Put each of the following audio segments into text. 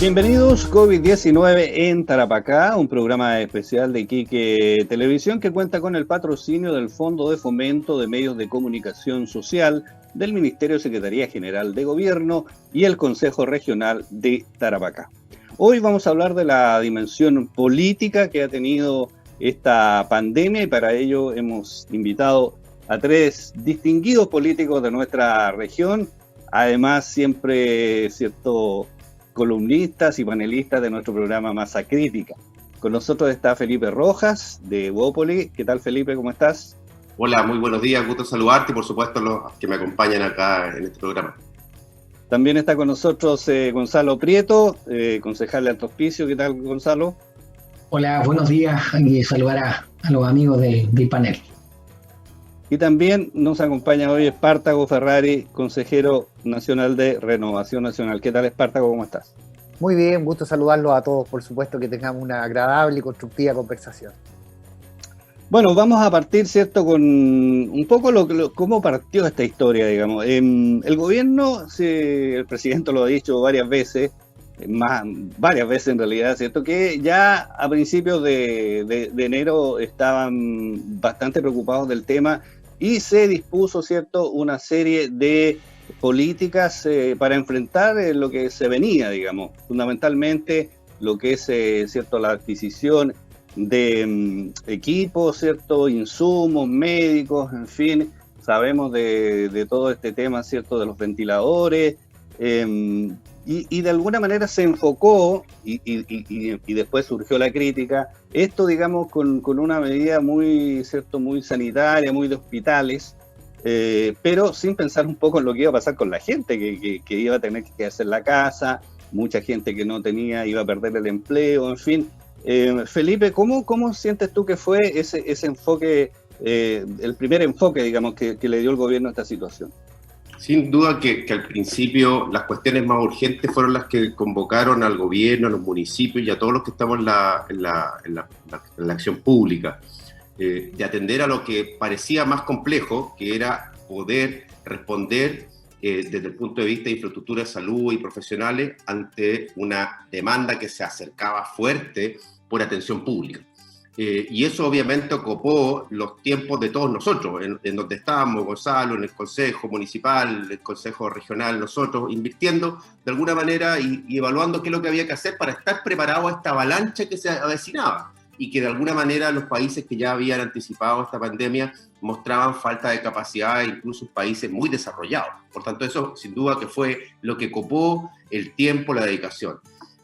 Bienvenidos, COVID-19 en Tarapacá, un programa especial de Iquique Televisión que cuenta con el patrocinio del Fondo de Fomento de Medios de Comunicación Social del Ministerio de Secretaría General de Gobierno y el Consejo Regional de Tarapacá. Hoy vamos a hablar de la dimensión política que ha tenido esta pandemia y para ello hemos invitado a tres distinguidos políticos de nuestra región, además siempre columnistas y panelistas de nuestro programa Masa Crítica. Con nosotros está Felipe Rojas, de Bópoli. ¿Qué tal, Felipe? ¿Cómo estás? Hola, muy buenos días, gusto saludarte y por supuesto los que me acompañan acá en este programa. También está con nosotros Gonzalo Prieto, concejal de Alto Hospicio. ¿Qué tal, Gonzalo? Hola, buenos días y saludar a los amigos del panel. Y también nos acompaña hoy Espartaco Ferrari, consejero nacional de Renovación Nacional. ¿Qué tal, Espartaco? ¿Cómo estás? Muy bien, gusto saludarlos a todos, por supuesto que tengamos una agradable y constructiva conversación. Bueno, vamos a partir, ¿cierto?, con un poco cómo partió esta historia, digamos. El gobierno, el presidente lo ha dicho varias veces en realidad, ¿cierto?, que ya a principios de enero estaban bastante preocupados del tema y se dispuso, ¿cierto?, una serie de políticas para enfrentar lo que se venía, digamos, fundamentalmente lo que es, ¿cierto?, la adquisición de equipos, ¿cierto?, insumos médicos, en fin, sabemos de todo este tema, ¿cierto?, de los ventiladores, y de alguna manera se enfocó, y después surgió la crítica, esto, digamos, con una medida muy sanitaria, muy de hospitales, pero sin pensar un poco en lo que iba a pasar con la gente, que iba a tener que quedarse en la casa, mucha gente que no tenía, iba a perder el empleo, en fin. Felipe, ¿cómo sientes tú que fue ese enfoque, el primer enfoque, digamos, que le dio el gobierno a esta situación? Sin duda que al principio las cuestiones más urgentes fueron las que convocaron al gobierno, a los municipios y a todos los que estamos en la acción pública, de atender a lo que parecía más complejo, que era poder responder desde el punto de vista de infraestructura de salud y profesionales ante una demanda que se acercaba fuerte por atención pública. Y eso obviamente ocupó los tiempos de todos nosotros, en donde estábamos, Gonzalo, en el Consejo Municipal, el Consejo Regional, nosotros, invirtiendo de alguna manera y evaluando qué es lo que había que hacer para estar preparado a esta avalancha que se avecinaba y que de alguna manera los países que ya habían anticipado esta pandemia mostraban falta de capacidad, incluso países muy desarrollados. Por tanto, eso sin duda que fue lo que copó el tiempo, la dedicación.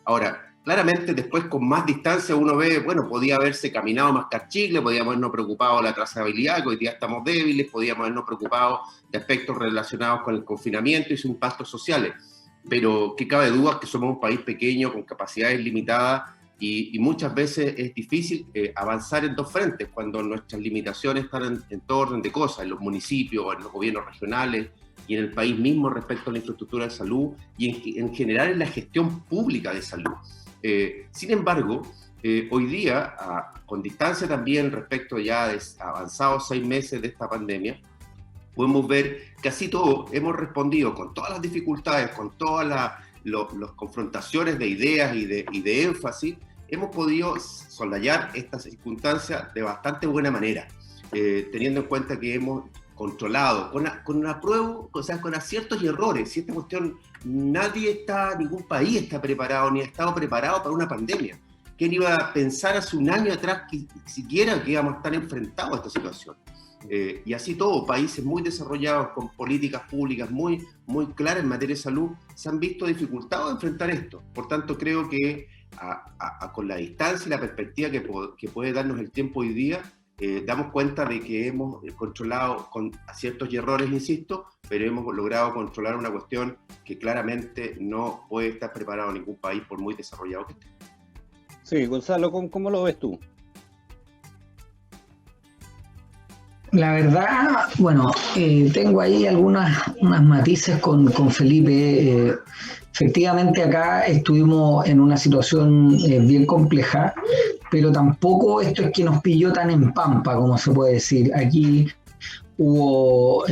Ahora, claramente después con más distancia uno ve, bueno, podía haberse caminado más cachicle, podíamos habernos preocupado de la trazabilidad, que hoy día estamos débiles, podíamos habernos preocupado de aspectos relacionados con el confinamiento y sus impactos sociales. Pero qué cabe duda que somos un país pequeño, con capacidades limitadas, y muchas veces es difícil avanzar en dos frentes, cuando nuestras limitaciones están en todo orden de cosas, en los municipios, en los gobiernos regionales, y en el país mismo respecto a la infraestructura de salud, y en general en la gestión pública de salud. Sin embargo, hoy día, con distancia también respecto ya de avanzados 6 meses de esta pandemia, podemos ver que casi todos hemos respondido con todas las dificultades, con todas las confrontaciones de ideas y de énfasis, hemos podido soslayar estas circunstancias de bastante buena manera, teniendo en cuenta que hemos controlado, con apruebo, o sea, con aciertos y errores. Si esta cuestión, ningún país está preparado, ni ha estado preparado para una pandemia. ¿Quién iba a pensar hace un año atrás que siquiera que íbamos a estar enfrentados a esta situación? Y así todo, países muy desarrollados, con políticas públicas muy claras en materia de salud, se han visto dificultados de enfrentar esto. Por tanto, creo que con la distancia y la perspectiva que puede darnos el tiempo hoy día, damos cuenta de que hemos controlado con aciertos y errores, insisto, pero hemos logrado controlar una cuestión que claramente no puede estar preparado ningún país por muy desarrollado que esté. Sí, Gonzalo, ¿cómo lo ves tú? La verdad, bueno, tengo ahí unas matices con Felipe. Efectivamente acá estuvimos en una situación bien compleja, pero tampoco esto es que nos pilló tan en pampa, como se puede decir. Aquí Hubo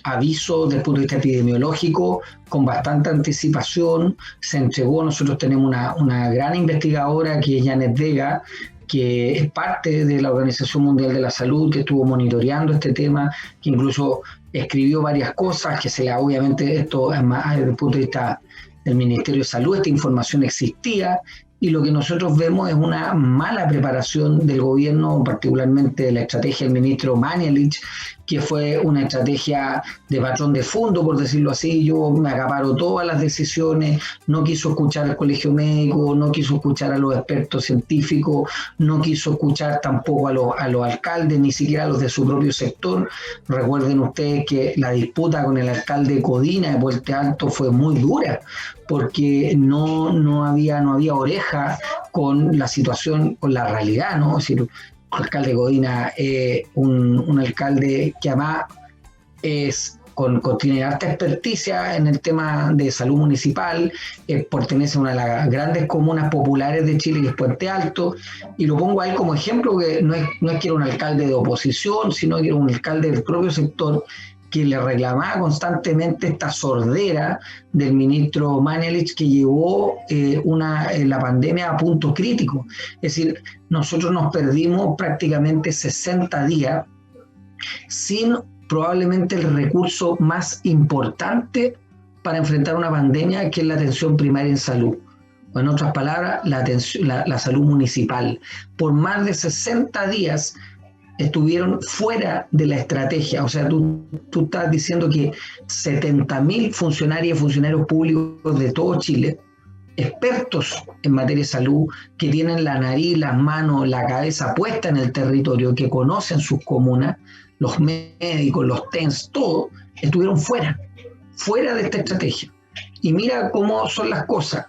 avisos desde el punto de vista epidemiológico con bastante anticipación. Se entregó, nosotros tenemos una gran investigadora que es Janet Vega, que es parte de la Organización Mundial de la Salud, que estuvo monitoreando este tema, que incluso escribió varias cosas, que obviamente esto es más desde el punto de vista del Ministerio de Salud, esta información existía, y lo que nosotros vemos es una mala preparación del gobierno, particularmente de la estrategia del ministro Mañalich, que fue una estrategia de patrón de fondo, por decirlo así. Yo me acaparo todas las decisiones, no quiso escuchar al colegio médico, no quiso escuchar a los expertos científicos, no quiso escuchar tampoco a los alcaldes, ni siquiera a los de su propio sector. Recuerden ustedes que la disputa con el alcalde Codina de Puente Alto fue muy dura, porque no había oreja con la situación, con la realidad, ¿no? Es decir, el alcalde Codina es un alcalde que además tiene alta experticia en el tema de salud municipal, pertenece a una de las grandes comunas populares de Chile, que es Puente Alto, y lo pongo ahí como ejemplo, que no es que era un alcalde de oposición, sino que era un alcalde del propio sector, que le reclamaba constantemente esta sordera del ministro Mañalich, que llevó la pandemia a punto crítico. Es decir, nosotros nos perdimos prácticamente 60 días sin probablemente el recurso más importante para enfrentar una pandemia, que es la atención primaria en salud. O en otras palabras, la salud municipal. Por más de 60 días estuvieron fuera de la estrategia. O sea, tú estás diciendo que 70.000 funcionarias y funcionarios públicos de todo Chile, expertos en materia de salud, que tienen la nariz, las manos, la cabeza puesta en el territorio, que conocen sus comunas, los médicos, los TENS, todo, estuvieron fuera de esta estrategia. Y mira cómo son las cosas.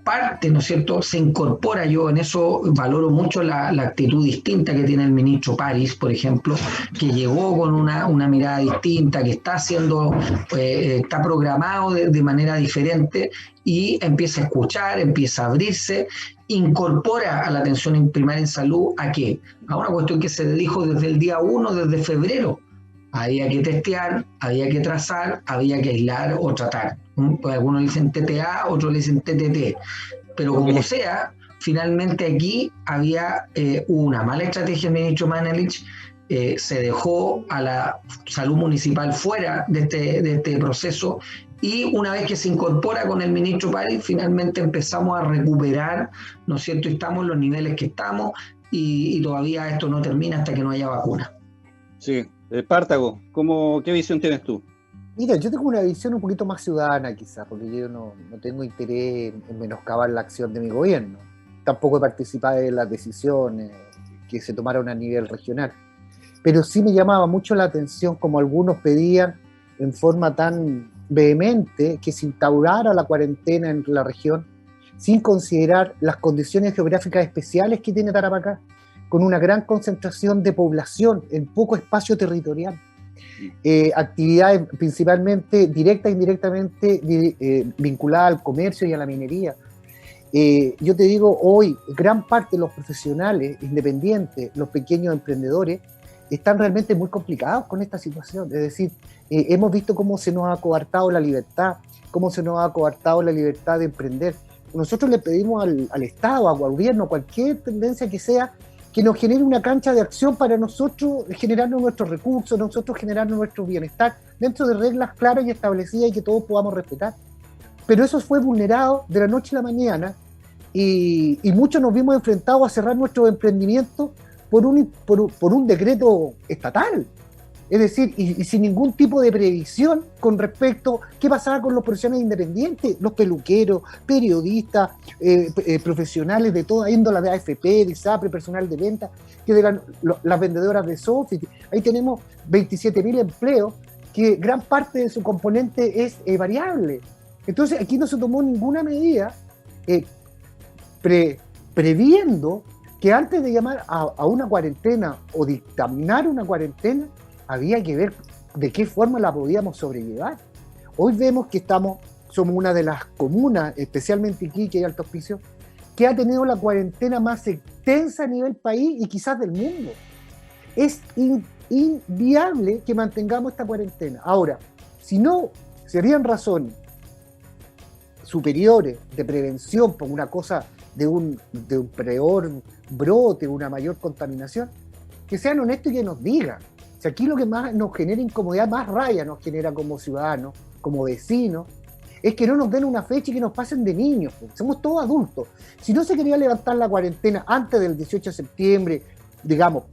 Parte, ¿no es cierto?, se incorpora. Yo en eso valoro mucho la actitud distinta que tiene el ministro París, por ejemplo, que llegó con una mirada distinta, que está está programado de manera diferente, y empieza a escuchar, empieza a abrirse, incorpora a la atención primaria en salud ¿a qué? A una cuestión que se dijo desde el día 1, desde febrero. Había que testear, había que trazar, había que aislar o tratar. Algunos le dicen TTA, otros le dicen TTT. Pero como sea, finalmente aquí hubo una mala estrategia del ministro Mañalich, se dejó a la salud municipal fuera de este proceso, y una vez que se incorpora con el ministro París, finalmente empezamos a recuperar, ¿no es cierto? Y estamos en los niveles que estamos, y todavía esto no termina hasta que no haya vacuna. Sí. Espartago, ¿qué visión tienes tú? Mira, yo tengo una visión un poquito más ciudadana quizás, porque yo no tengo interés en menoscabar la acción de mi gobierno. Tampoco he participado en las decisiones que se tomaron a nivel regional. Pero sí me llamaba mucho la atención como algunos pedían en forma tan vehemente que se instaurara la cuarentena en la región sin considerar las condiciones geográficas especiales que tiene Tarapacá, con una gran concentración de población en poco espacio territorial. Actividades principalmente directa e indirectamente vinculadas al comercio y a la minería. Yo te digo, hoy gran parte de los profesionales independientes, los pequeños emprendedores, están realmente muy complicados con esta situación. Es decir, hemos visto cómo se nos ha coartado la libertad, cómo se nos ha coartado la libertad de emprender. Nosotros le pedimos al Estado, al gobierno, cualquier tendencia que sea, que nos genere una cancha de acción para nosotros generarnos nuestros recursos, nosotros generarnos nuestro bienestar, dentro de reglas claras y establecidas y que todos podamos respetar. Pero eso fue vulnerado de la noche a la mañana, y muchos nos vimos enfrentados a cerrar nuestros emprendimientos por un decreto estatal. Es decir, y sin ningún tipo de previsión con respecto a qué pasaba con los profesionales independientes, los peluqueros, periodistas, profesionales de toda índole, de AFP, de ISAPRE, personal de venta, las vendedoras de Sofi. Ahí tenemos 27.000 empleos, que gran parte de su componente es variable. Entonces aquí no se tomó ninguna medida previendo que antes de llamar a una cuarentena o dictaminar una cuarentena, había que ver de qué forma la podíamos sobrellevar. Hoy vemos que somos una de las comunas, especialmente Iquique y Alto Hospicio, que ha tenido la cuarentena más extensa a nivel país y quizás del mundo. Es inviable que mantengamos esta cuarentena. Ahora, si habían razones superiores de prevención por una cosa de un peor brote, una mayor contaminación, que sean honestos y que nos digan. Si aquí lo que más nos genera incomodidad, más raya nos genera como ciudadanos, como vecinos, es que no nos den una fecha y que nos pasen de niños. Somos todos adultos. Si no se quería levantar la cuarentena antes del 18 de septiembre, digamos,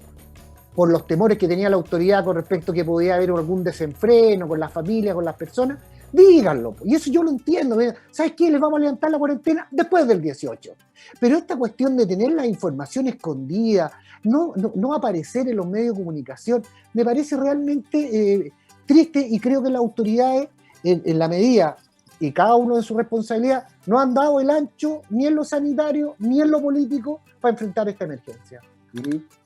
por los temores que tenía la autoridad con respecto a que podía haber algún desenfreno con las familias, con las personas, díganlo. Y eso yo lo entiendo. ¿Sabes qué? Les vamos a levantar la cuarentena después del 18. Pero esta cuestión de tener la información escondida, no aparecer en los medios de comunicación, me parece realmente triste, y creo que las autoridades, en la medida y cada uno de su responsabilidad, no han dado el ancho ni en lo sanitario ni en lo político para enfrentar esta emergencia.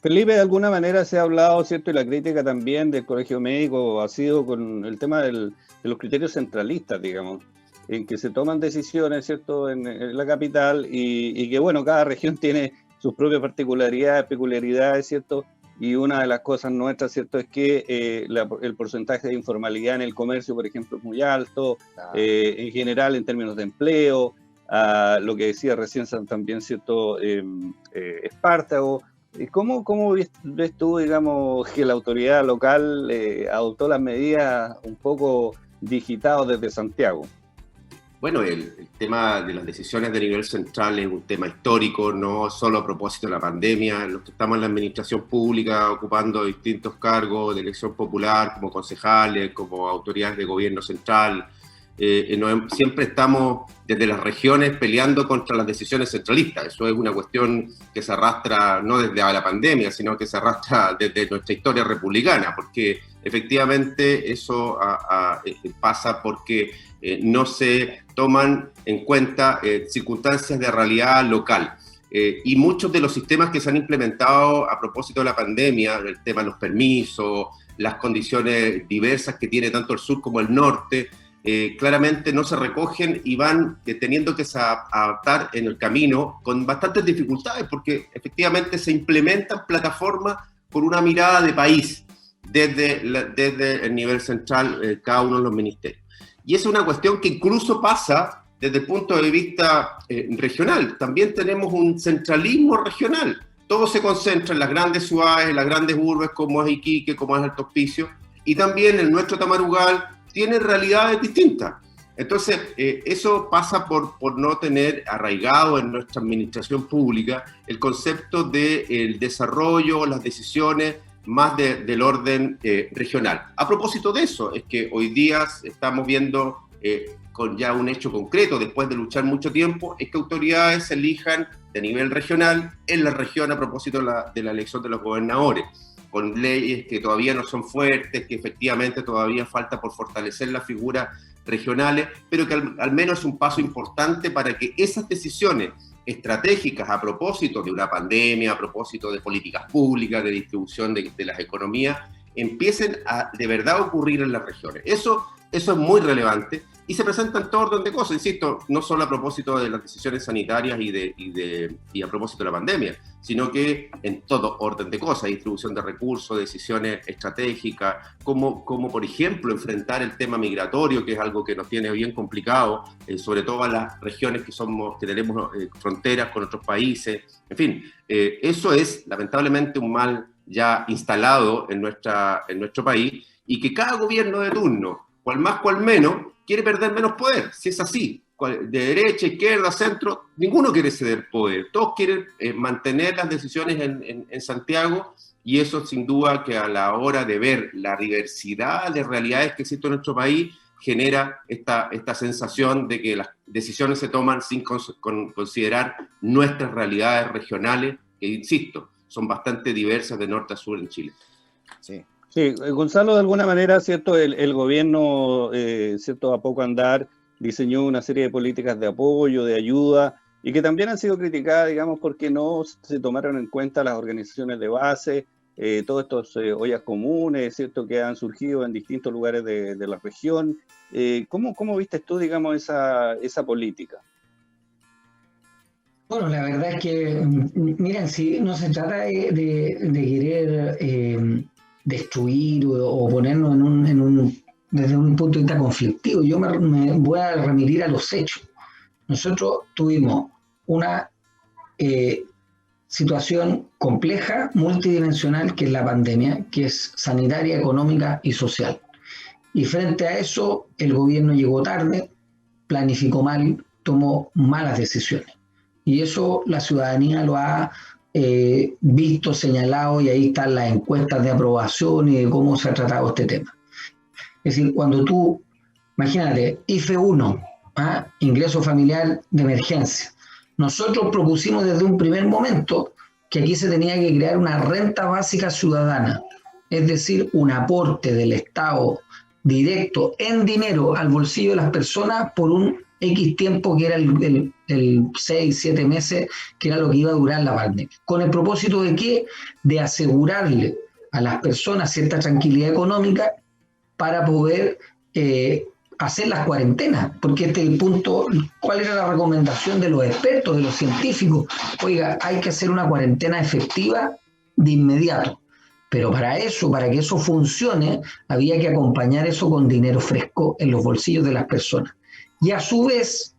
Felipe, de alguna manera se ha hablado, ¿cierto? Y la crítica también del Colegio Médico ha sido con el tema de los criterios centralistas, digamos, en que se toman decisiones, ¿cierto?, en la capital, y que, bueno, cada región tiene sus propias particularidades, peculiaridades, ¿cierto? Y una de las cosas nuestras, ¿cierto?, es que el porcentaje de informalidad en el comercio, por ejemplo, es muy alto, en general en términos de empleo, lo que decía recién también, ¿cierto?, Espartago. ¿Cómo ves tú, digamos, que la autoridad local adoptó las medidas un poco digitadas desde Santiago? Bueno, el tema de las decisiones de nivel central es un tema histórico, no solo a propósito de la pandemia. Los que estamos en la administración pública ocupando distintos cargos de elección popular, como concejales, como autoridades de gobierno central, siempre estamos desde las regiones peleando contra las decisiones centralistas. Eso es una cuestión que se arrastra no desde la pandemia, sino que se arrastra desde nuestra historia republicana, porque efectivamente eso pasa porque no se toman en cuenta circunstancias de realidad local. Y muchos de los sistemas que se han implementado a propósito de la pandemia, el tema de los permisos, las condiciones diversas que tiene tanto el sur como el norte, claramente no se recogen y van teniendo que adaptar en el camino con bastantes dificultades, porque efectivamente se implementan plataformas con una mirada de país desde el nivel central, cada uno de los ministerios. Y es una cuestión que incluso pasa desde el punto de vista regional. También tenemos un centralismo regional. Todo se concentra en las grandes ciudades, en las grandes urbes, como es Iquique, como es Alto Hospicio, y también en nuestro Tamarugal tiene realidades distintas. Entonces, eso pasa por no tener arraigado en nuestra administración pública el concepto del desarrollo, las decisiones más del orden regional. A propósito de eso, es que hoy día estamos viendo con ya un hecho concreto, después de luchar mucho tiempo, es que autoridades se elijan de nivel regional en la región a propósito de la elección de los gobernadores, con leyes que todavía no son fuertes, que efectivamente todavía falta por fortalecer las figuras regionales, pero que al menos es un paso importante para que esas decisiones estratégicas a propósito de una pandemia, a propósito de políticas públicas, de distribución de las economías, empiecen a de verdad ocurrir en las regiones. Eso es muy relevante y se presenta en todo orden de cosas, insisto, no solo a propósito de las decisiones sanitarias y a propósito de la pandemia, sino que en todo orden de cosas, distribución de recursos, decisiones estratégicas, como por ejemplo enfrentar el tema migratorio, que es algo que nos tiene bien complicado, sobre todo a las regiones que tenemos fronteras con otros países, en fin, eso es lamentablemente un mal ya instalado en nuestro país, y que cada gobierno de turno, cual más cual menos, quiere perder menos poder. Si es así, de derecha, izquierda, centro, ninguno quiere ceder poder. Todos quieren mantener las decisiones en Santiago, y eso sin duda que a la hora de ver la diversidad de realidades que existe en nuestro país, genera esta sensación de que las decisiones se toman sin considerar nuestras realidades regionales, que insisto, son bastante diversas de norte a sur en Chile. Sí. Sí, Gonzalo, de alguna manera, ¿cierto? El gobierno, ¿cierto?, a poco andar, diseñó una serie de políticas de apoyo, de ayuda, y que también han sido criticadas, digamos, porque no se tomaron en cuenta las organizaciones de base, todos estos ollas comunes, ¿cierto?, que han surgido en distintos lugares de la región. ¿Cómo viste tú, digamos, esa política? Bueno, la verdad es que, miren, si no se trata de querer destruir o ponernos desde un punto de vista conflictivo. Yo me voy a remitir a los hechos. Nosotros tuvimos una situación compleja, multidimensional, que es la pandemia, que es sanitaria, económica y social. Y frente a eso, el gobierno llegó tarde, planificó mal, tomó malas decisiones. Y eso la ciudadanía lo ha visto, señalado, y ahí están las encuestas de aprobación y de cómo se ha tratado este tema. Es decir, cuando tú, imagínate, IFE 1, ingreso familiar de emergencia. Nosotros propusimos desde un primer momento que aquí se tenía que crear una renta básica ciudadana, es decir, un aporte del Estado directo en dinero al bolsillo de las personas por un X tiempo, que era el 6, 7 meses, que era lo que iba a durar la pandemia. ¿Con el propósito de qué? De asegurarle a las personas cierta tranquilidad económica para poder hacer las cuarentenas, porque este es el punto. ¿Cuál era la recomendación de los expertos, de los científicos? Oiga, hay que hacer una cuarentena efectiva de inmediato, pero para que eso funcione, había que acompañar eso con dinero fresco en los bolsillos de las personas, y a su vez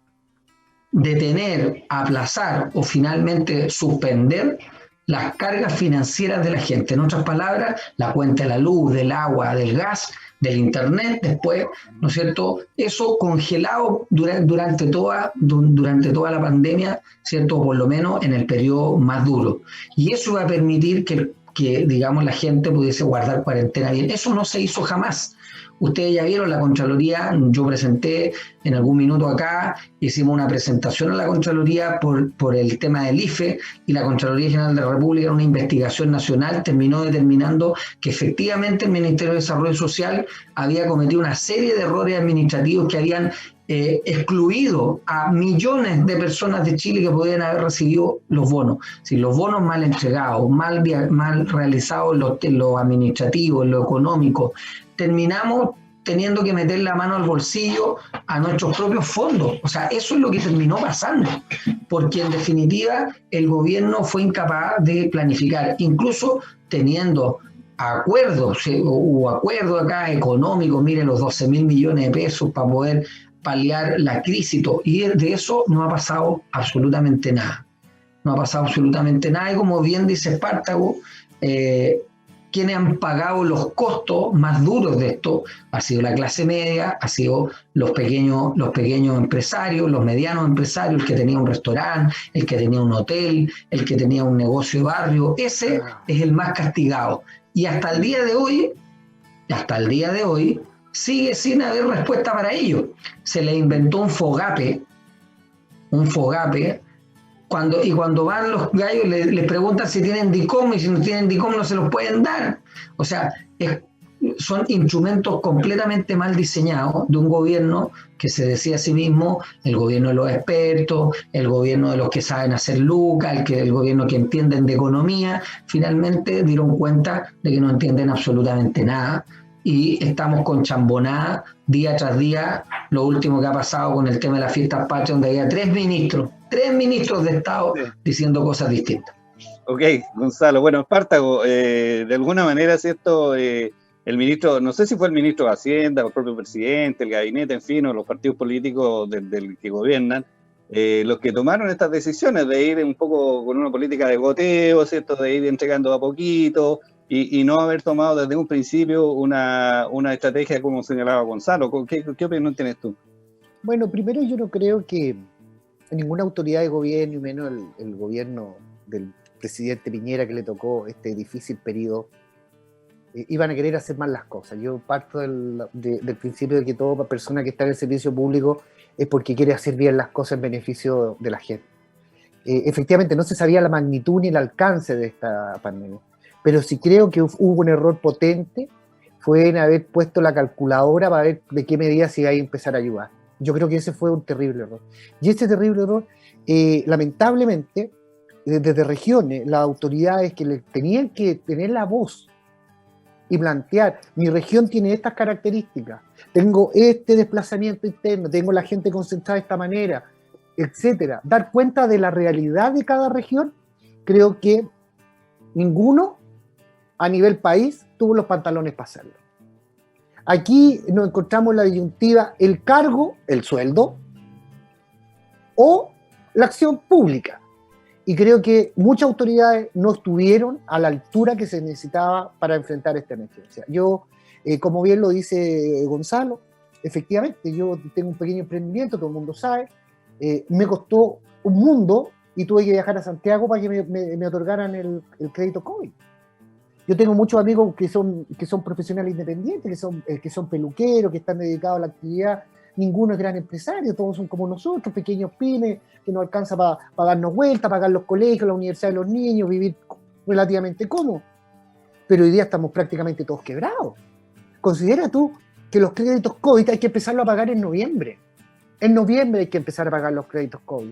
detener, aplazar o finalmente suspender las cargas financieras de la gente. En otras palabras, la cuenta de la luz, del agua, del gas, del internet, después, ¿no es cierto? Eso congelado durante toda la pandemia, ¿cierto? O por lo menos en el periodo más duro. Y eso va a permitir que digamos, la gente pudiese guardar cuarentena bien. Eso no se hizo jamás. Ustedes ya vieron la Contraloría, yo presenté en algún minuto acá, hicimos una presentación a la Contraloría por el tema del IFE, y la Contraloría General de la República, en una investigación nacional, terminó determinando que efectivamente el Ministerio de Desarrollo Social había cometido una serie de errores administrativos que habían excluido a millones de personas de Chile que podían haber recibido los bonos. Si los bonos mal entregados, mal realizados en lo administrativo, en lo económico, terminamos teniendo que meter la mano al bolsillo a nuestros propios fondos. O sea, eso es lo que terminó pasando, porque en definitiva el gobierno fue incapaz de planificar, incluso teniendo acuerdos, hubo acuerdos acá económicos, miren, los 12.000 millones de pesos para poder paliar la crisis, y de eso no ha pasado absolutamente nada. No ha pasado absolutamente nada, y como bien dice Espartago, quienes han pagado los costos más duros de esto ha sido la clase media, ha sido los pequeños empresarios, los medianos empresarios, el que tenía un restaurante, el que tenía un hotel, el que tenía un negocio de barrio. Ese es el más castigado. Y hasta el día de hoy, sigue sin haber respuesta para ello. Se le inventó un fogape, cuando van los gallos les preguntan si tienen DICOM, y si no tienen DICOM no se los pueden dar. O sea, son instrumentos completamente mal diseñados de un gobierno que se decía a sí mismo el gobierno de los expertos, el gobierno de los que saben hacer lucas, el gobierno que entienden de economía. Finalmente dieron cuenta de que no entienden absolutamente nada, y estamos con chambonada día tras día. Lo último que ha pasado con el tema de las fiestas patrias, donde había tres ministros de Estado diciendo cosas distintas. Ok, Gonzalo. Bueno, Espartago, de alguna manera, ¿cierto? El ministro, no sé si fue el ministro de Hacienda, el propio presidente, el gabinete, en fin, o los partidos políticos del que gobiernan, los que tomaron estas decisiones de ir un poco con una política de goteo, ¿cierto? De ir entregando a poquito, y no haber tomado desde un principio una estrategia como señalaba Gonzalo. ¿Qué opinión tienes tú? Bueno, primero, yo no creo que ninguna autoridad de gobierno, y menos el gobierno del presidente Piñera, que le tocó este difícil periodo, iban a querer hacer mal las cosas. Yo parto del principio de que toda persona que está en el servicio público es porque quiere hacer bien las cosas en beneficio de la gente. Efectivamente, no se sabía la magnitud ni el alcance de esta pandemia, pero sí creo que hubo un error potente, fue en haber puesto la calculadora para ver de qué medida se iba a empezar a ayudar. Yo creo que ese fue un terrible error. Y ese terrible error, lamentablemente, desde regiones, las autoridades que tenían que tener la voz y plantear, mi región tiene estas características, tengo este desplazamiento interno, tengo la gente concentrada de esta manera, etcétera. Dar cuenta de la realidad de cada región, creo que ninguno a nivel país tuvo los pantalones para hacerlo. Aquí nos encontramos en la disyuntiva el cargo, el sueldo, o la acción pública. Y creo que muchas autoridades no estuvieron a la altura que se necesitaba para enfrentar esta emergencia. Yo, como bien lo dice Gonzalo, efectivamente, yo tengo un pequeño emprendimiento, todo el mundo sabe, me costó un mundo y tuve que viajar a Santiago para que me otorgaran el crédito COVID. Yo tengo muchos amigos que son profesionales independientes, que son peluqueros, que están dedicados a la actividad. Ninguno es gran empresario, todos son como nosotros, pequeños pymes, que nos alcanza para darnos vuelta, pagar los colegios, la universidad de los niños, vivir relativamente cómodo. Pero hoy día estamos prácticamente todos quebrados. Considera tú que los créditos COVID hay que empezarlo a pagar en noviembre. En noviembre hay que empezar a pagar los créditos COVID.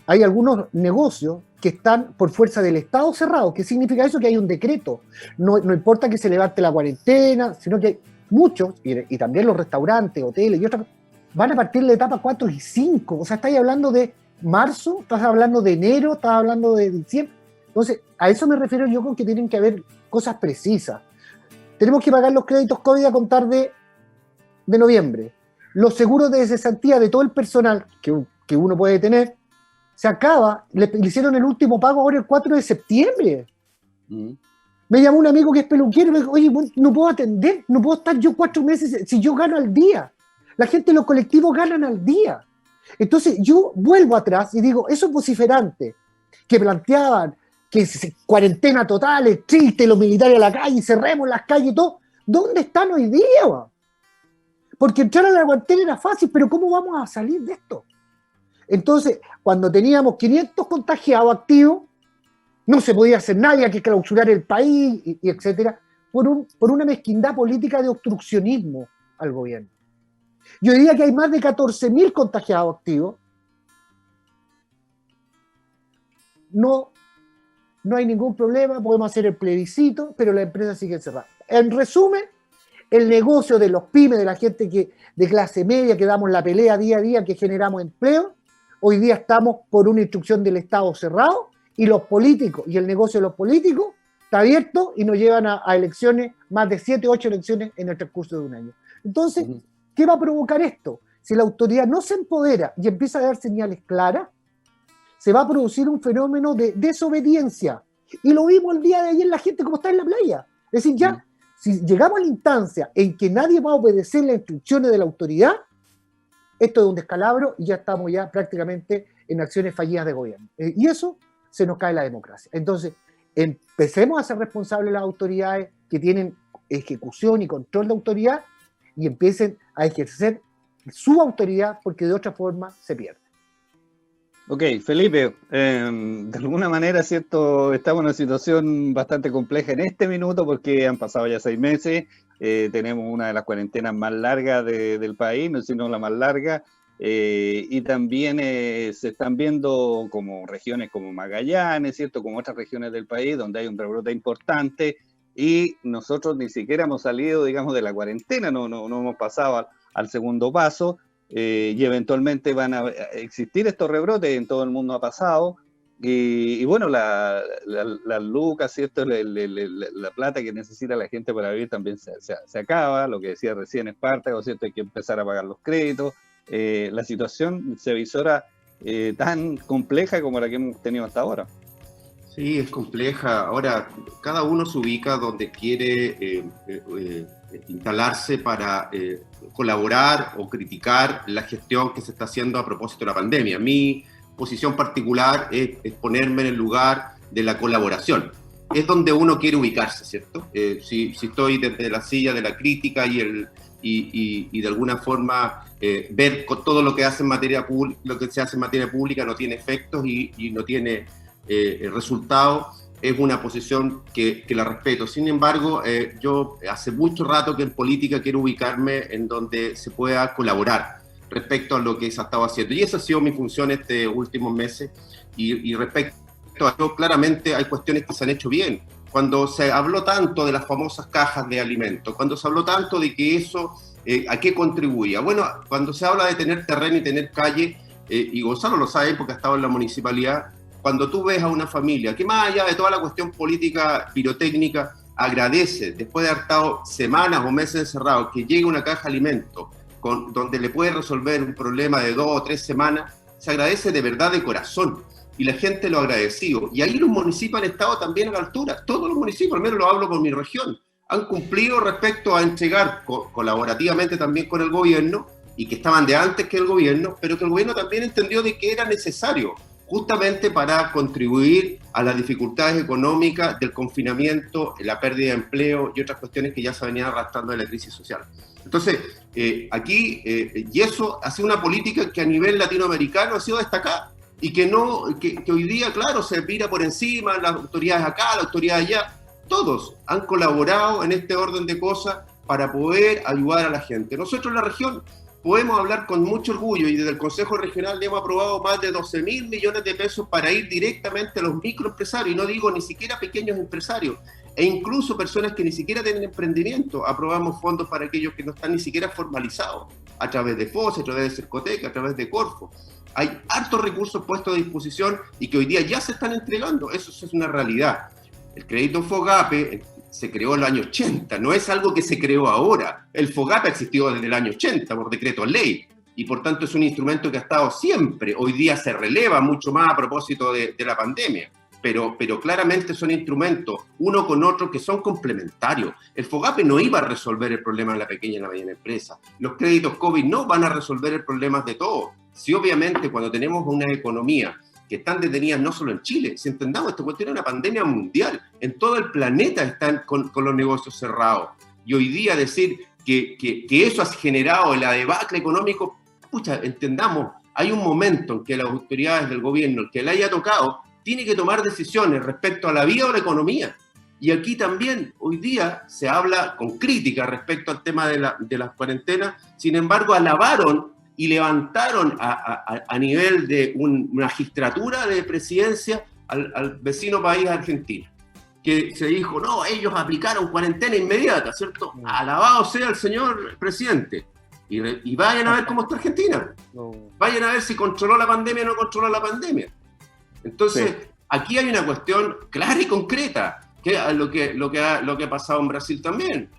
Hay algunos negocios que están por fuerza del Estado cerrados. ¿Qué significa eso? Que hay un decreto. No importa que se levante la cuarentena, sino que muchos, y también los restaurantes, hoteles y otras, van a partir de etapa 4 y 5. O sea, estás hablando de marzo, estás hablando de enero, estás hablando de diciembre. Entonces, a eso me refiero yo con que tienen que haber cosas precisas. Tenemos que pagar los créditos COVID a contar de noviembre. Los seguros de cesantía de todo el personal que uno puede tener, se acaba, le hicieron el último pago ahora el 4 de septiembre. Me llamó un amigo que es peluquero y me dijo, oye, no puedo atender, no puedo estar yo 4 meses si yo gano al día. La gente en los colectivos ganan al día. Entonces yo vuelvo atrás y digo, esos vociferantes que planteaban que cuarentena total, triste, los militares a la calle, cerremos las calles y todo, ¿dónde están hoy día? Porque entrar a la cuarentena era fácil, pero ¿cómo vamos a salir de esto? Entonces, cuando teníamos 500 contagiados activos, no se podía hacer nada, había que clausurar el país, y etcétera, por una mezquindad política de obstruccionismo al gobierno. Yo diría que hay más de 14.000 contagiados activos. No hay ningún problema, podemos hacer el plebiscito, pero la empresa sigue cerrada. En resumen, el negocio de los pymes, de la gente de clase media, que damos la pelea día a día, que generamos empleo, hoy día estamos por una instrucción del Estado cerrado, y los políticos, y el negocio de los políticos, está abierto y nos llevan a elecciones, más de 7 o 8 elecciones en el transcurso de un año. Entonces, ¿qué va a provocar esto? Si la autoridad no se empodera y empieza a dar señales claras, se va a producir un fenómeno de desobediencia. Y lo vimos el día de ayer la gente como está en la playa. Es decir, ya, si llegamos a la instancia en que nadie va a obedecer las instrucciones de la autoridad, esto es un descalabro y ya estamos ya prácticamente en acciones fallidas de gobierno. Y eso se nos cae la democracia. Entonces, empecemos a ser responsables las autoridades que tienen ejecución y control de autoridad y empiecen a ejercer su autoridad, porque de otra forma se pierde. Ok, Felipe, de alguna manera, ¿cierto? Estamos en una situación bastante compleja en este minuto porque han pasado ya 6 meses, tenemos una de las cuarentenas más largas del país, no sino la más larga, y también se están viendo como regiones como Magallanes, ¿cierto? Como otras regiones del país donde hay un rebrote importante y nosotros ni siquiera hemos salido, digamos, de la cuarentena, no hemos pasado al segundo paso. Y eventualmente van a existir estos rebrotes, en todo el mundo ha pasado, y bueno, las lucas, ¿cierto? La plata que necesita la gente para vivir también se acaba, lo que decía recién Espartaco, ¿cierto? Hay que empezar a pagar los créditos, la situación se visora tan compleja como la que hemos tenido hasta ahora. Sí, es compleja. Ahora, cada uno se ubica donde quiere instalarse para colaborar o criticar la gestión que se está haciendo a propósito de la pandemia. Mi posición particular es ponerme en el lugar de la colaboración. Es donde uno quiere ubicarse, ¿cierto? Si estoy desde la silla de la crítica y de alguna forma ver con todo lo que hace en materia lo que se hace en materia pública no tiene efectos y no tiene resultados, es una posición que la respeto. Sin embargo, yo hace mucho rato que en política quiero ubicarme en donde se pueda colaborar respecto a lo que se ha estado haciendo. Y esa ha sido mi función estos últimos meses. Y respecto a eso, claramente hay cuestiones que se han hecho bien. Cuando se habló tanto de las famosas cajas de alimentos, cuando se habló tanto de que eso, ¿a qué contribuía? Bueno, cuando se habla de tener terreno y tener calle, y Gonzalo lo sabe porque ha estado en la municipalidad, cuando tú ves a una familia que más allá de toda la cuestión política pirotécnica, agradece, después de haber estado semanas o meses encerrado, que llegue una caja de alimentos donde le puede resolver un problema de 2 o 3 semanas, se agradece de verdad de corazón. Y la gente lo ha agradecido. Y ahí los municipios han estado también a la altura. Todos los municipios, al menos lo hablo por mi región, han cumplido respecto a entregar colaborativamente también con el gobierno, y que estaban de antes que el gobierno, pero que el gobierno también entendió de que era necesario, justamente para contribuir a las dificultades económicas del confinamiento, la pérdida de empleo y otras cuestiones que ya se venían arrastrando de la crisis social. Entonces, aquí, y eso ha sido una política que a nivel latinoamericano ha sido destacada, y que hoy día, claro, se mira por encima, las autoridades acá, las autoridades allá, todos han colaborado en este orden de cosas para poder ayudar a la gente. Nosotros en la región podemos hablar con mucho orgullo, y desde el Consejo Regional le hemos aprobado más de 12.000 millones de pesos para ir directamente a los microempresarios, y no digo ni siquiera pequeños empresarios, e incluso personas que ni siquiera tienen emprendimiento. Aprobamos fondos para aquellos que no están ni siquiera formalizados, a través de FOSE, a través de Cercotec, a través de Corfo. Hay hartos recursos puestos a disposición y que hoy día ya se están entregando. Eso es una realidad. El crédito FOGAPE se creó en el año 80, no es algo que se creó ahora. El FOGAPE existió desde el año 80 por decreto ley, y por tanto es un instrumento que ha estado siempre. Hoy día se releva mucho más a propósito de la pandemia, pero claramente son instrumentos uno con otro que son complementarios. El FOGAPE no iba a resolver el problema de la pequeña y la mediana empresa. Los créditos COVID no van a resolver el problema de todos. Si obviamente cuando tenemos una economía que están detenidas no solo en Chile, si entendamos, esto tiene una pandemia mundial, en todo el planeta están con los negocios cerrados, y hoy día decir que eso ha generado el debacle económico, pucha, entendamos, hay un momento en que las autoridades del gobierno, el que le haya tocado, tiene que tomar decisiones respecto a la vida o la economía. Y aquí también hoy día se habla con crítica respecto al tema de las cuarentenas. Sin embargo, alabaron y levantaron a nivel de una magistratura de presidencia al vecino país Argentina, que se dijo, no, ellos aplicaron cuarentena inmediata, ¿cierto? Alabado sea el señor presidente. Y vayan a ver cómo está Argentina. Vayan a ver si controló la pandemia o no controló la pandemia. Entonces, sí, aquí hay una cuestión clara y concreta, que es lo que ha pasado en Brasil también.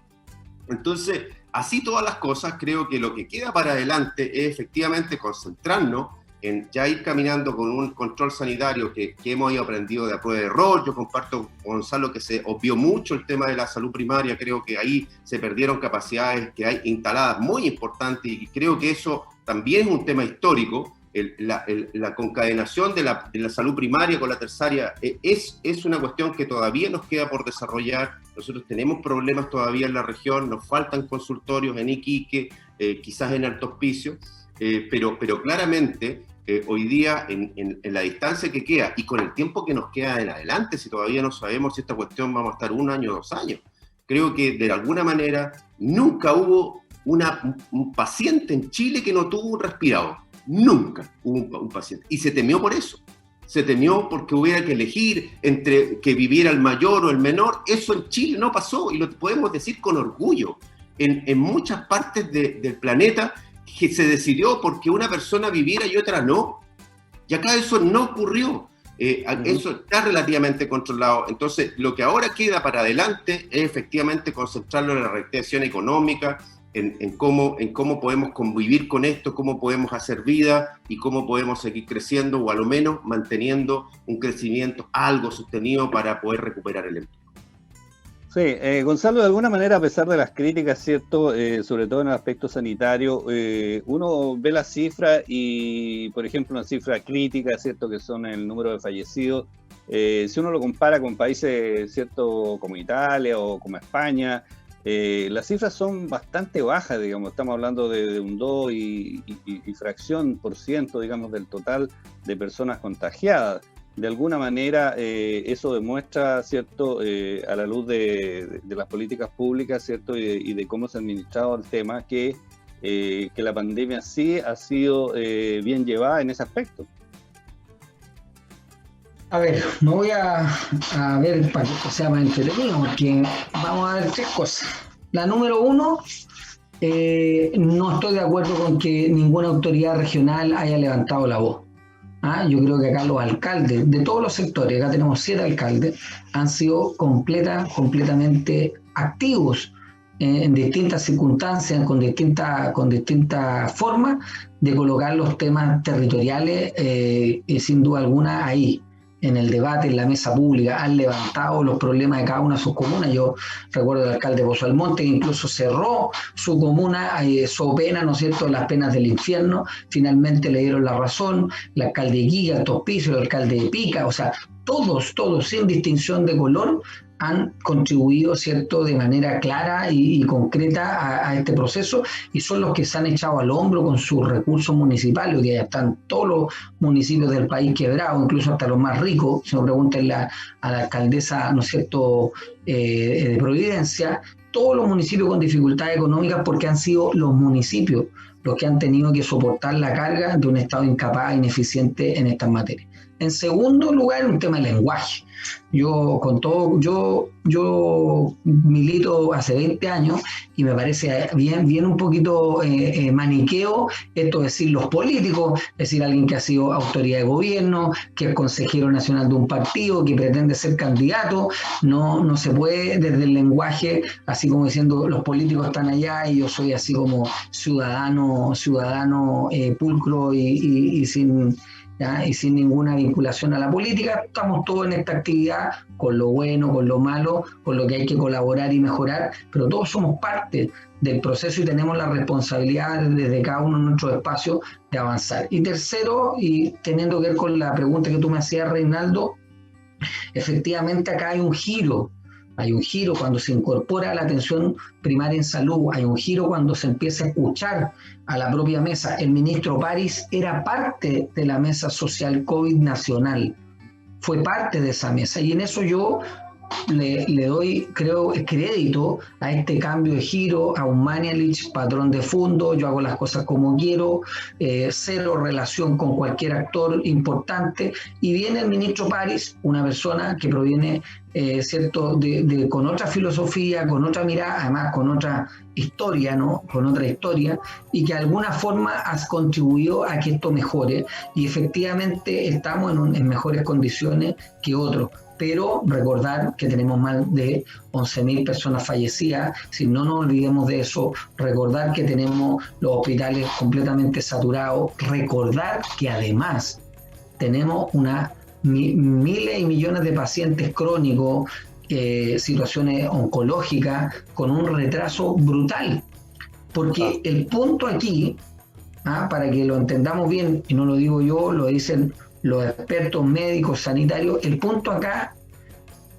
Entonces, así todas las cosas, creo que lo que queda para adelante es efectivamente concentrarnos en ya ir caminando con un control sanitario que hemos ido aprendido de a prueba de error. Yo comparto con Gonzalo que se obvió mucho el tema de la salud primaria. Creo que ahí se perdieron capacidades que hay instaladas muy importantes, y creo que eso también es un tema histórico. La concadenación de la salud primaria con la terciaria es una cuestión que todavía nos queda por desarrollar. Nosotros tenemos problemas todavía en la región, nos faltan consultorios en Iquique, quizás en Alto Hospicio, pero claramente hoy día en la distancia que queda y con el tiempo que nos queda en adelante, si todavía no sabemos si esta cuestión vamos a estar 1 año o 2 años, creo que de alguna manera nunca hubo un paciente en Chile que no tuvo un respirador. Nunca hubo un paciente. Y se temió por eso. Se temió porque hubiera que elegir entre que viviera el mayor o el menor. Eso en Chile no pasó, y lo podemos decir con orgullo. En muchas partes del planeta que se decidió porque una persona viviera y otra no. Y acá eso no ocurrió. Eso está relativamente controlado. Entonces, lo que ahora queda para adelante es efectivamente concentrarlo en la reactivación económica, en cómo podemos convivir con esto, cómo podemos hacer vida y cómo podemos seguir creciendo, o a lo menos manteniendo un crecimiento algo sostenido para poder recuperar el empleo. Sí, Gonzalo, de alguna manera, a pesar de las críticas, ¿cierto? Sobre todo en el aspecto sanitario, uno ve las cifras y, por ejemplo, una cifra crítica, ¿cierto? Que son el número de fallecidos. Si uno lo compara con países, ¿cierto? Como Italia o como España, las cifras son bastante bajas, digamos. Estamos hablando de un 2 y fracción por ciento, digamos, del total de personas contagiadas. De alguna manera eso demuestra, ¿cierto?, a la luz de las políticas públicas, ¿cierto?, y de cómo se ha administrado el tema, que la pandemia sí ha sido bien llevada en ese aspecto. A ver, no voy a ver para que esto sea más entretenido, porque vamos a ver 3 cosas. La número 1, no estoy de acuerdo con que ninguna autoridad regional haya levantado la voz. Yo creo que acá los alcaldes de todos los sectores, acá tenemos 7 alcaldes, han sido completamente activos en distintas circunstancias, con distintas formas de colocar los temas territoriales y sin duda alguna ahí, en el debate, en la mesa pública, han levantado los problemas de cada una de sus comunas. Yo recuerdo al alcalde de Pozo Almonte, que incluso cerró su comuna, so pena, ¿no es cierto?, las penas del infierno, finalmente le dieron la razón, el alcalde de Iquique, Alto Hospicio, el alcalde de Pica, o sea, todos, sin distinción de color, han contribuido, ¿cierto?, de manera clara y concreta a este proceso, y son los que se han echado al hombro con sus recursos municipales, que ya están todos los municipios del país quebrados, incluso hasta los más ricos. Si no, pregúntenle a la alcaldesa, ¿no es cierto?, de Providencia, todos los municipios con dificultades económicas, porque han sido los municipios los que han tenido que soportar la carga de un Estado incapaz e ineficiente en estas materias. En segundo lugar, un tema de lenguaje. Yo milito hace 20 años y me parece bien un poquito maniqueo esto de decir los políticos, es decir, alguien que ha sido autoridad de gobierno, que es consejero nacional de un partido, que pretende ser candidato. No se puede desde el lenguaje, así como diciendo los políticos están allá y yo soy así como ciudadano pulcro y sin ninguna vinculación a la política. Estamos todos en esta actividad, con lo bueno, con lo malo, con lo que hay que colaborar y mejorar, pero todos somos parte del proceso y tenemos la responsabilidad desde cada uno de nuestros espacios de avanzar. Y tercero, y teniendo que ver con la pregunta que tú me hacías, Reinaldo, efectivamente acá hay un giro cuando se incorpora la atención primaria en salud, hay un giro cuando se empieza a escuchar a la propia mesa. El ministro París era parte de la mesa social COVID nacional, fue parte de esa mesa, y en eso yo le doy, creo, crédito a este cambio de giro, a un Mañalich, patrón de fondo, yo hago las cosas como quiero, cero relación con cualquier actor importante, y viene el ministro París, una persona que proviene, ¿cierto?, con otra filosofía, con otra mirada, además con otra historia, ¿no?, con otra historia, y que de alguna forma has contribuido a que esto mejore, y efectivamente estamos en mejores condiciones que otros. Pero recordar que tenemos más de 11.000 personas fallecidas, si no nos olvidemos de eso, recordar que tenemos los hospitales completamente saturados, recordar que además tenemos miles y millones de pacientes crónicos, situaciones oncológicas, con un retraso brutal. Porque el punto aquí, para que lo entendamos bien, y no lo digo yo, lo dicen los expertos médicos, sanitarios, el punto acá,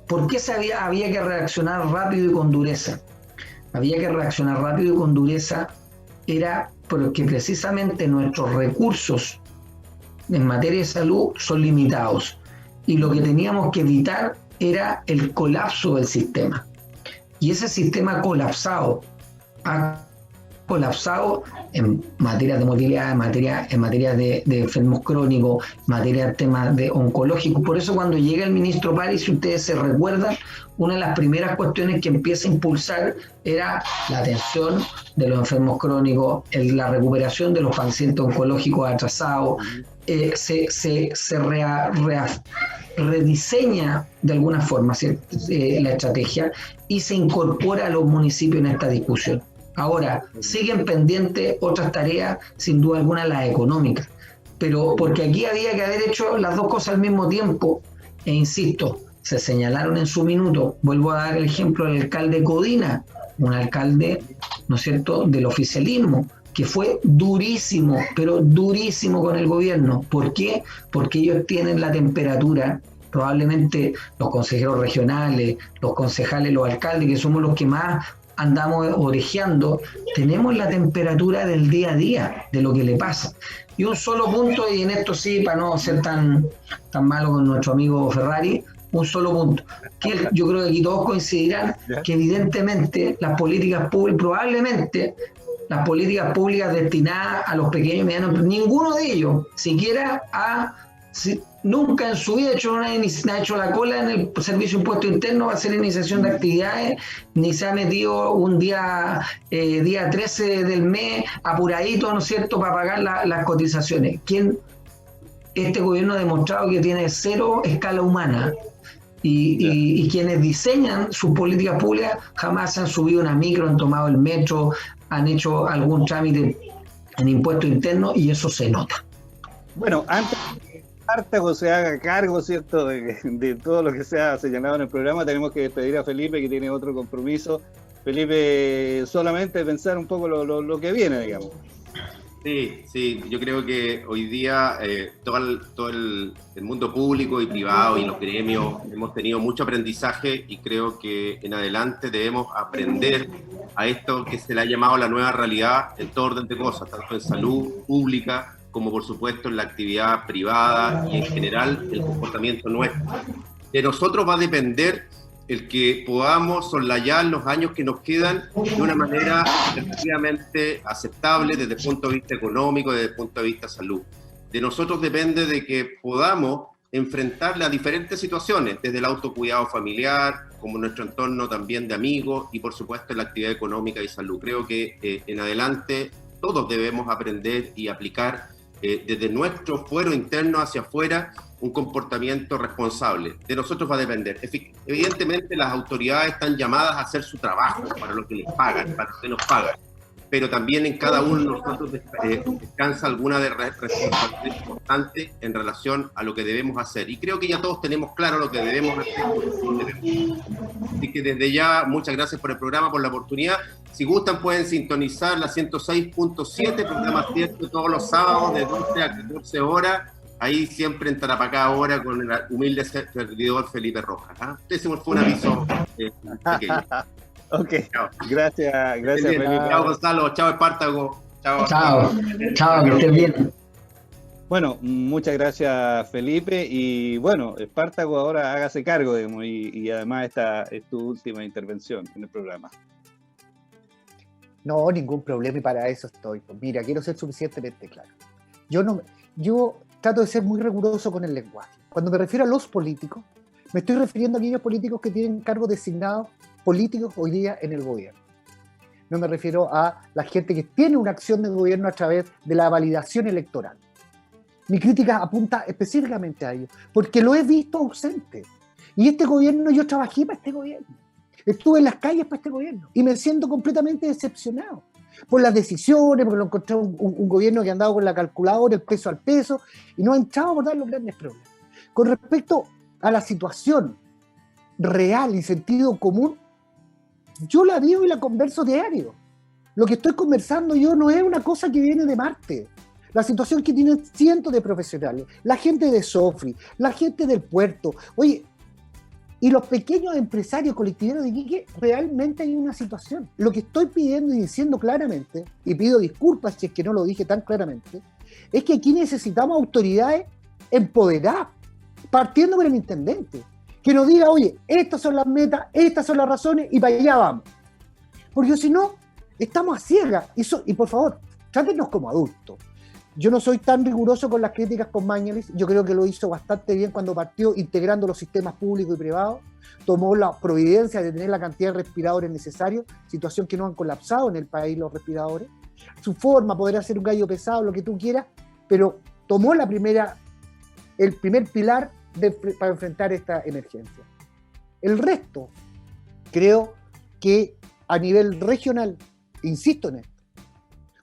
¿por qué había que reaccionar rápido y con dureza? Había que reaccionar rápido y con dureza, era porque precisamente nuestros recursos en materia de salud son limitados, y lo que teníamos que evitar era el colapso del sistema. Y ese sistema colapsado en materia de movilidad, en materia de enfermos crónicos, en materia de temas de oncológicos. Por eso cuando llega el ministro París, si ustedes se recuerdan, una de las primeras cuestiones que empieza a impulsar era la atención de los enfermos crónicos, la recuperación de los pacientes oncológicos atrasados, se rediseña de alguna forma la estrategia y se incorpora a los municipios en esta discusión. Ahora, siguen pendientes otras tareas, sin duda alguna las económicas, pero porque aquí había que haber hecho las dos cosas al mismo tiempo, e insisto, se señalaron en su minuto. Vuelvo a dar el ejemplo del alcalde Codina, un alcalde, ¿no es cierto?, del oficialismo, que fue durísimo, pero durísimo con el gobierno. ¿Por qué? Porque ellos tienen la temperatura, probablemente los consejeros regionales, los concejales, los alcaldes, que somos los que más andamos orejeando, tenemos la temperatura del día a día, de lo que le pasa. Y un solo punto, y en esto sí, para no ser tan malo con nuestro amigo Ferrari, un solo punto, que yo creo que aquí todos coincidirán que evidentemente las políticas públicas, probablemente las políticas públicas destinadas a los pequeños y medianos, ninguno de ellos siquiera nunca en su vida ha hecho la cola en el Servicio de Impuesto Interno a hacer iniciación de actividades, ni se ha metido un día 13 del mes apuradito, ¿no es cierto?, para pagar las cotizaciones. este gobierno ha demostrado que tiene cero escala humana y quienes diseñan sus políticas públicas jamás se han subido una micro, han tomado el metro, han hecho algún trámite en impuesto interno y eso se nota. Bueno, antes que Espartaco se haga cargo, ¿cierto?, de todo lo que se ha señalado en el programa, tenemos que despedir a Felipe, que tiene otro compromiso. Felipe, solamente pensar un poco lo que viene, digamos. Sí, yo creo que hoy día todo el mundo público y privado y los gremios hemos tenido mucho aprendizaje y creo que en adelante debemos aprender a esto que se le ha llamado la nueva realidad en todo orden de cosas, tanto en salud pública como por supuesto en la actividad privada y en general el comportamiento nuestro. De nosotros va a depender el que podamos soslayar los años que nos quedan de una manera relativamente aceptable desde el punto de vista económico, desde el punto de vista de salud. De nosotros depende de que podamos enfrentar las diferentes situaciones, desde el autocuidado familiar, como nuestro entorno también de amigos y por supuesto la actividad económica y salud. Creo que en adelante todos debemos aprender y aplicar desde nuestro fuero interno hacia afuera un comportamiento responsable. De nosotros va a depender. Evidentemente las autoridades están llamadas a hacer su trabajo para lo que les pagan, para lo que nos pagan, pero también en cada uno de nosotros descansa alguna responsabilidad importante en relación a lo que debemos hacer. Y creo que ya todos tenemos claro lo que debemos hacer. Así que desde ya, muchas gracias por el programa, por la oportunidad. Si gustan pueden sintonizar la 106.7, programa abierto todos los sábados de 12 a 14 horas. Ahí siempre en Tarapacá ahora con el humilde servidor Felipe Rojas. Ese fue un aviso pequeño. Ok, chao. Gracias Felipe. Chao Gonzalo, chao Espartaco. Chao, que estés bien. Bueno, muchas gracias Felipe y bueno, Espartaco ahora hágase cargo, digamos, y además esta es tu última intervención en el programa. No, ningún problema y para eso estoy. Pues mira, quiero ser suficientemente claro. Yo trato de ser muy riguroso con el lenguaje. Cuando me refiero a los políticos, me estoy refiriendo a aquellos políticos que tienen cargos designados políticos hoy día en el gobierno. No me refiero a la gente que tiene una acción de gobierno a través de la validación electoral. Mi crítica apunta específicamente a ello, porque lo he visto ausente. Y este gobierno, yo trabajé para este gobierno. Estuve en las calles para este gobierno y me siento completamente decepcionado por las decisiones, porque lo encontré un gobierno que ha andado con la calculadora, el peso al peso, y no ha entrado a abordar los grandes problemas. Con respecto a la situación real y sentido común, yo la vivo y la converso diario. Lo que estoy conversando yo no es una cosa que viene de Marte. La situación que tienen cientos de profesionales, la gente de Sofri, la gente del puerto, oye, y los pequeños empresarios colectiveros de Iquique, realmente hay una situación. Lo que estoy pidiendo y diciendo claramente, y pido disculpas si es que no lo dije tan claramente, es que aquí necesitamos autoridades empoderadas, partiendo por el intendente, que nos diga, oye, estas son las metas, estas son las razones, y para allá vamos. Porque si no, estamos a ciegas, y por favor, trátenos como adultos. Yo no soy tan riguroso con las críticas con Mañalich, yo creo que lo hizo bastante bien cuando partió integrando los sistemas públicos y privados, tomó la providencia de tener la cantidad de respiradores necesarios, situación que no han colapsado en el país los respiradores. Su forma, podrá ser un gallo pesado, lo que tú quieras, pero tomó el primer pilar para enfrentar esta emergencia. El resto, creo que a nivel regional, insisto en esto,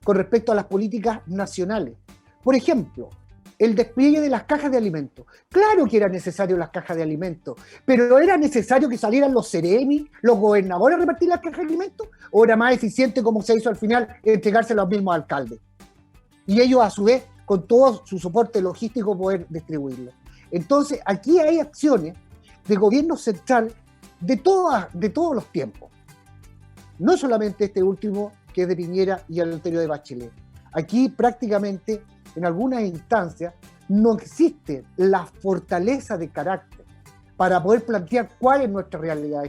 con respecto a las políticas nacionales. Por ejemplo, el despliegue de las cajas de alimentos. Claro que era necesario las cajas de alimentos, pero ¿era necesario que salieran los seremi, los gobernadores a repartir las cajas de alimentos? ¿O era más eficiente, como se hizo al final, entregárselo a los mismos alcaldes? Y ellos, a su vez, con todo su soporte logístico, poder distribuirlo. Entonces, aquí hay acciones de gobierno central de todos los tiempos. No solamente este último, que es de Piñera, y el anterior de Bachelet. Aquí prácticamente, en algunas instancias, no existe la fortaleza de carácter para poder plantear cuál es nuestra realidad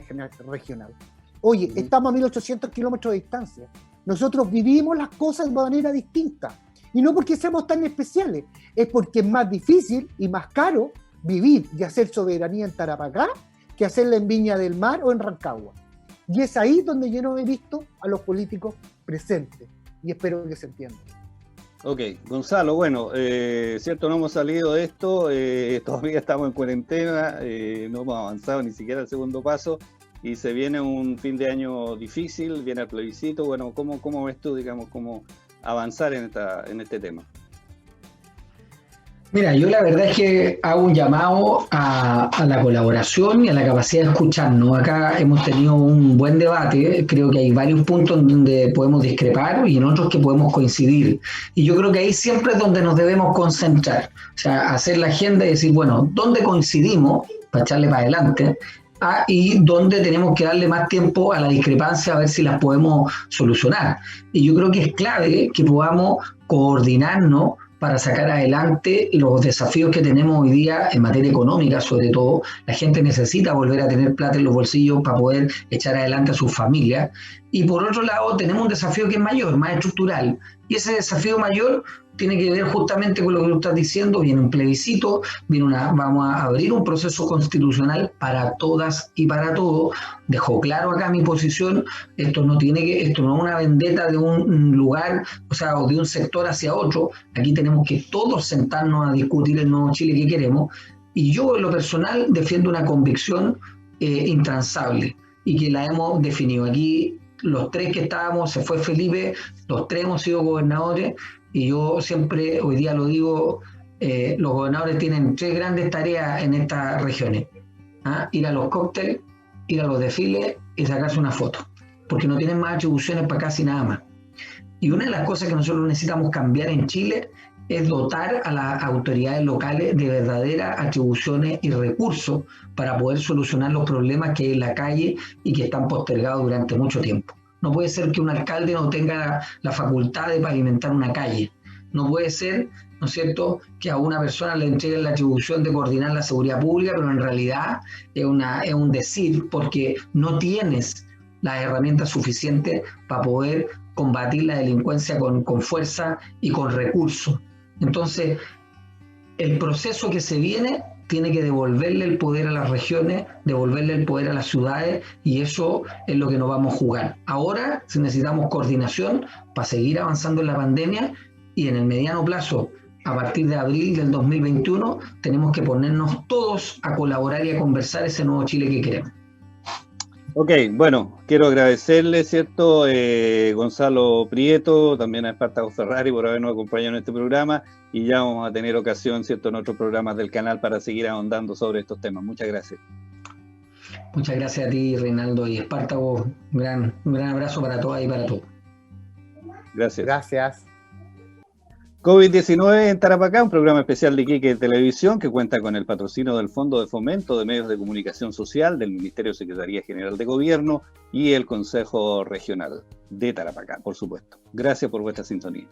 regional. Oye, estamos a 1.800 kilómetros de distancia. Nosotros vivimos las cosas de manera distinta. Y no porque seamos tan especiales, es porque es más difícil y más caro vivir y hacer soberanía en Tarapacá que hacerla en Viña del Mar o en Rancagua. Y es ahí donde yo no he visto a los políticos presentes. Y espero que se entienda. Ok, Gonzalo, bueno, cierto, no hemos salido de esto, todavía estamos en cuarentena, no hemos avanzado ni siquiera el segundo paso y se viene un fin de año difícil, viene el plebiscito. Bueno, ¿cómo ves tú, digamos, cómo avanzar en este tema? Mira, yo la verdad es que hago un llamado a la colaboración y a la capacidad de escucharnos. Acá hemos tenido un buen debate, creo que hay varios puntos en donde podemos discrepar y en otros que podemos coincidir. Y yo creo que ahí siempre es donde nos debemos concentrar, o sea, hacer la agenda y decir, bueno, ¿dónde coincidimos para echarle para adelante? Y dónde tenemos que darle más tiempo a la discrepancia a ver si las podemos solucionar. Y yo creo que es clave que podamos coordinarnos para sacar adelante los desafíos que tenemos hoy día en materia económica, sobre todo. La gente necesita volver a tener plata en los bolsillos para poder echar adelante a sus familias. Y por otro lado, tenemos un desafío que es mayor, más estructural. Y ese desafío mayor tiene que ver justamente con lo que tú estás diciendo. Viene un plebiscito, vamos a abrir un proceso constitucional para todas y para todos. Dejo claro acá mi posición, esto no es una vendetta de un lugar, o sea, o de un sector hacia otro. Aquí tenemos que todos sentarnos a discutir el nuevo Chile que queremos. Y yo, en lo personal, defiendo una convicción intransable y que la hemos definido. Aquí los tres que estábamos, se fue Felipe, los tres hemos sido gobernadores. Y yo siempre, hoy día lo digo, los gobernadores tienen tres grandes tareas en estas regiones. Ir a los cócteles, ir a los desfiles y sacarse una foto, porque no tienen más atribuciones para casi nada más. Y una de las cosas que nosotros necesitamos cambiar en Chile es dotar a las autoridades locales de verdaderas atribuciones y recursos para poder solucionar los problemas que hay en la calle y que están postergados durante mucho tiempo. No puede ser que un alcalde no tenga la facultad de pavimentar una calle. No puede ser, ¿no es cierto?, que a una persona le entreguen la atribución de coordinar la seguridad pública, pero en realidad es un decir, porque no tienes las herramientas suficientes para poder combatir la delincuencia con fuerza y con recursos. Entonces, el proceso que se viene tiene que devolverle el poder a las regiones, devolverle el poder a las ciudades, y eso es lo que nos vamos a jugar. Ahora necesitamos coordinación para seguir avanzando en la pandemia, y en el mediano plazo, a partir de abril del 2021, tenemos que ponernos todos a colaborar y a conversar ese nuevo Chile que queremos. Ok, bueno, quiero agradecerle, ¿cierto?, Gonzalo Prieto, también a Espartaco Ferrari por habernos acompañado en este programa, y ya vamos a tener ocasión, ¿cierto?, en otros programas del canal para seguir ahondando sobre estos temas. Muchas gracias. Muchas gracias a ti, Reinaldo y Espartaco. Un gran abrazo para todas y para todos. Gracias. Gracias. COVID-19 en Tarapacá, un programa especial de Iquique Televisión que cuenta con el patrocinio del Fondo de Fomento de Medios de Comunicación Social del Ministerio de Secretaría General de Gobierno y el Consejo Regional de Tarapacá, por supuesto. Gracias por vuestra sintonía.